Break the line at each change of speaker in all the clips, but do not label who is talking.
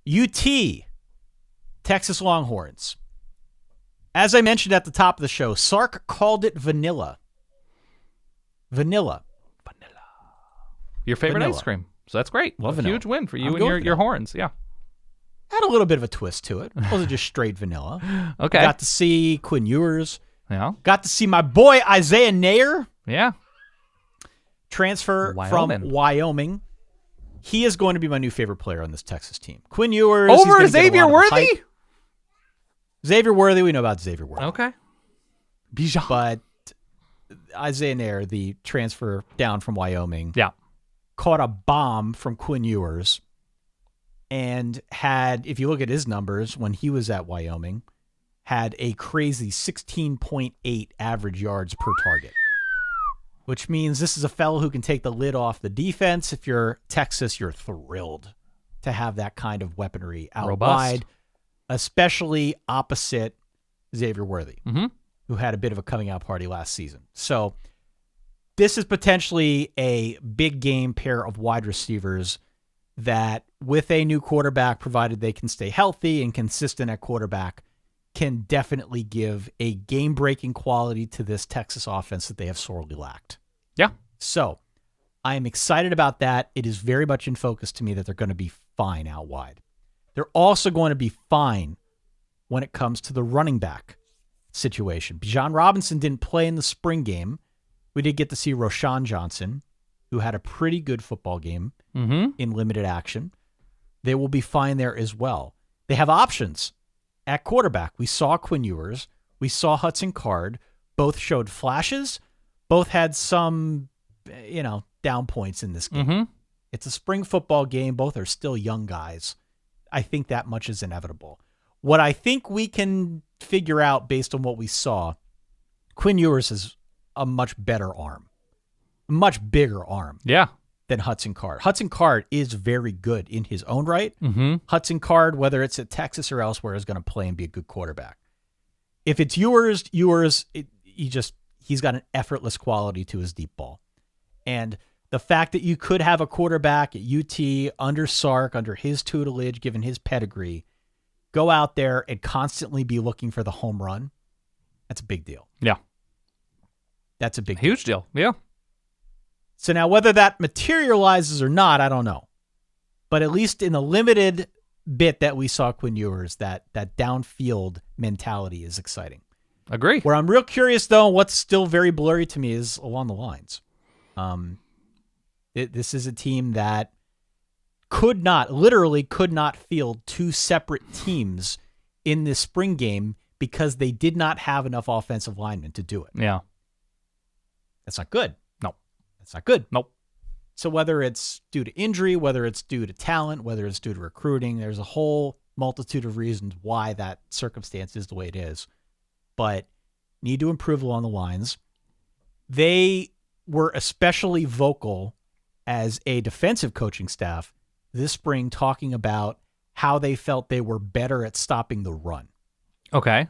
UT, Texas Longhorns. As I mentioned at the top of the show, Sark called it vanilla. Vanilla.
Your favorite
Vanilla.
ice cream. So that's great.
Love
a
vanilla.
huge win for you
I'm
and your horns. Yeah.
Had a little bit of a twist to it. It wasn't just straight vanilla.
Okay.
Got to see Quinn Ewers.
Yeah.
Got to see my boy Isaiah Neyor.
Yeah.
Transfer
Wyoming.
from Wyoming. He is going to be my new favorite player on this Texas team. Quinn Ewers.
Over Xavier Worthy?
Xavier Worthy. We know about Xavier Worthy.
Okay. Bijan.
But Isaiah Neyor, the transfer down from Wyoming, caught a bomb from Quinn Ewers and had, if you look at his numbers when he was at Wyoming, had a crazy 16.8 average yards per target, which means this is a fellow who can take the lid off the defense. If you're Texas, you're thrilled to have that kind of weaponry out wide, especially opposite Xavier Worthy, who had a bit of a coming out party last season. So this is potentially a big game pair of wide receivers that, with a new quarterback, provided they can stay healthy and consistent at quarterback, can definitely give a game-breaking quality to this Texas offense that they have sorely lacked.
Yeah.
So I am excited about that. It is very much in focus to me that they're going to be fine out wide. They're also going to be fine when it comes to the running back situation. Bijan Robinson didn't play in the spring game. We did get to see Roschon Johnson, who had a pretty good football game in limited action. They will be fine there as well. They have options at quarterback. We saw Quinn Ewers. We saw Hudson Card. Both showed flashes. Both had some, down points in this game. It's a spring football game. Both are still young guys. I think that much is inevitable. What I think we can figure out based on what we saw, Quinn Ewers is a much better arm, much bigger arm than Hudson Card. Hudson Card is very good in his own right. Hudson Card, whether it's at Texas or elsewhere, is going to play and be a good quarterback. If it's Ewers, he's got an effortless quality to his deep ball. And the fact that you could have a quarterback at UT under Sark, under his tutelage, given his pedigree, go out there and constantly be looking for the home run, that's a big deal.
Yeah.
That's a
huge deal. Yeah.
So now whether that materializes or not, I don't know. But at least in the limited bit that we saw Quinn Ewers, that downfield mentality is exciting.
Agree.
Where I'm real curious, though, what's still very blurry to me is along the lines. This is a team that literally could not field two separate teams in this spring game because they did not have enough offensive linemen to do it.
Yeah.
That's not good.
No.
That's not good.
Nope.
So whether it's due to injury, whether it's due to talent, whether it's due to recruiting, there's a whole multitude of reasons why that circumstance is the way it is. But need to improve along the lines. They were especially vocal as a defensive coaching staff this spring talking about how they felt they were better at stopping the run.
Okay.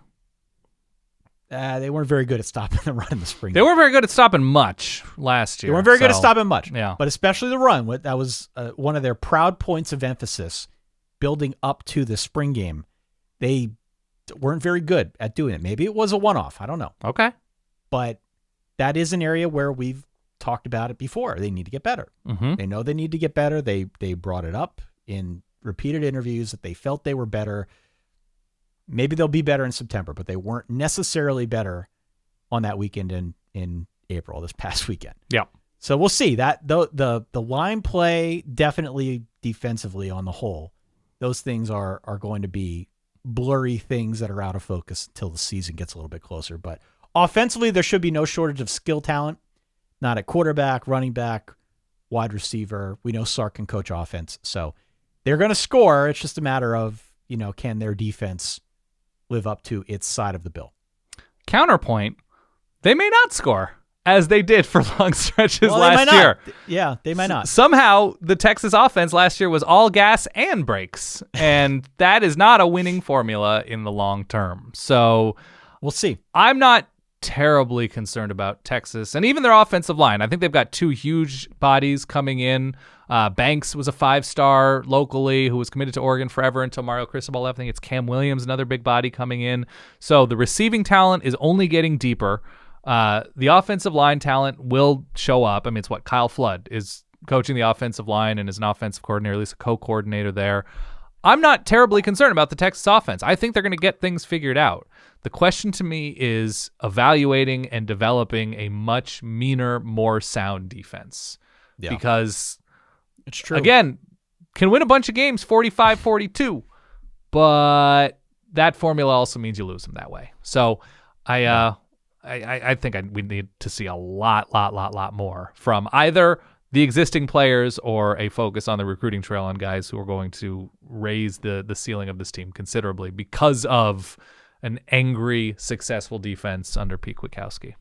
They weren't very good at stopping the run in the spring.
They weren't very good at stopping much last year.
They weren't very good at stopping much,
yeah.
But especially the run. That was one of their proud points of emphasis building up to the spring game. They weren't very good at doing it. Maybe it was a one-off. I don't know.
Okay.
But that is an area where we've talked about it before. They need to get better. They know they need to get better. They brought it up in repeated interviews that they felt they were better. Maybe they'll be better in September, but they weren't necessarily better on that weekend in April, this past weekend.
Yeah.
So we'll see. That the line play, definitely defensively on the whole, those things are going to be blurry things that are out of focus until the season gets a little bit closer. But offensively, there should be no shortage of skill talent. Not at quarterback, running back, wide receiver. We know Sark can coach offense. So they're going to score. It's just a matter of, can their defense live up to its side of the bill?
Counterpoint, they may not score as they did for long stretches last year.
Yeah, they might not.
Somehow the Texas offense last year was all gas and brakes, and that is not a winning formula in the long term. So
we'll see.
I'm not terribly concerned about Texas and even their offensive line. I think they've got two huge bodies coming in. Banks was a 5-star locally who was committed to Oregon forever until Mario Cristobal left. I think it's Cam Williams, another big body coming in. So the receiving talent is only getting deeper. The offensive line talent will show up. I mean, it's what Kyle Flood is coaching the offensive line and is an offensive coordinator, at least a co-coordinator there. I'm not terribly concerned about the Texas offense. I think they're going to get things figured out. The question to me is evaluating and developing a much meaner, more sound defense. Yeah. Because,
it's true.
Again, can win a bunch of games 45-42, but that formula also means you lose them that way. So I think we need to see a lot more from either the existing players or a focus on the recruiting trail on guys who are going to raise the ceiling of this team considerably because of an angry, successful defense under Pete Kwiatkowski.